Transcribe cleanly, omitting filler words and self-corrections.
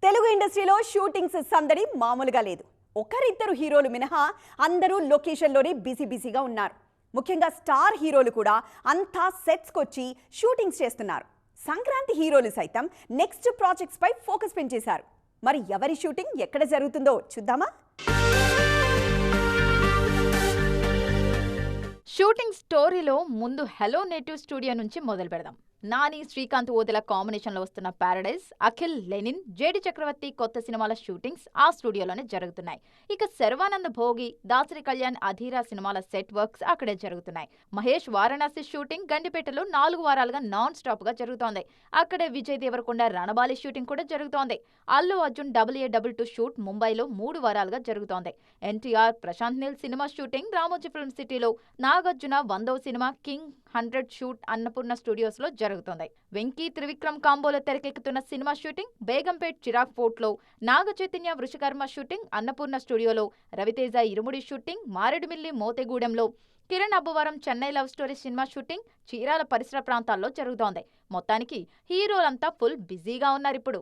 తెలుగు ఇండస్ట్రీలో షూటింగ్స్ సందడి మామూలుగా లేదు. ఒకరిద్దరు హీరోలు మినహా అందరూ లొకేషన్లోనే బిజీగా ఉన్నారు. ముఖ్యంగా స్టార్ హీరోలు కూడా అంతా సెట్స్కి వచ్చి షూటింగ్స్ చేస్తున్నారు. సంక్రాంతి హీరోలు సైతం నెక్స్ట్ ప్రాజెక్ట్స్ పై ఫోకస్ పెంచేశారు. మరి ఎవరి షూటింగ్ ఎక్కడ జరుగుతుందో చూద్దామా? షూటింగ్ స్టోరీలో ముందు హలో నేటివ్ స్టూడియో నుంచి మొదలు పెడదాం. నాని, శ్రీకాంత్ ఓదెల కాంబినేషన్లో వస్తున్న పారడైజ్, అఖిల్, లెనిన్, జేడి చక్రవర్తి కొత్త సినిమాల షూటింగ్స్ ఆ స్టూడియోలోనే జరుగుతున్నాయి. ఇక శర్వానంద్ భోగి, దాసరి కళ్యాణ్, అధీరా సినిమాల సెట్ వర్క్స్ అక్కడే జరుగుతున్నాయి. మహేష్ వారణాసి షూటింగ్ గండిపేటలో 4 వారాలుగా నాన్ స్టాప్ గా జరుగుతోంది. అక్కడే విజయ్ దేవరకొండ, రణబాలి షూటింగ్ కూడా జరుగుతోంది. అల్లు అర్జున్ AA22 షూట్ ముంబైలో 3 వారాలుగా జరుగుతోంది. NTR, Prashanth Neel cinema shooting Ramoji film సిటీలో, నాగార్జున 100వ cinema King 100 shoot Annapurna studios లో జరుగుతోంది. వెంకీ, త్రివిక్రమ్ కాంబోలో తెరకెక్కుతున్న cinema shooting Begumpet Chirag fort లో, నాగ చైతన్య వృషకర్మ షూటింగ్ అన్నపూర్ణ స్టూడియోలో, రవితేజ ఇరుముడి షూటింగ్ మారేడుమిల్లి మోతెగూడెంలో, Kiran Abbavaram Chennai love story cinema shooting Chirala పరిసర ప్రాంతాల్లో జరుగుతోంది. మొత్తానికి హీరోలంతా ఫుల్ బిజీగా ఉన్నారిప్పుడు.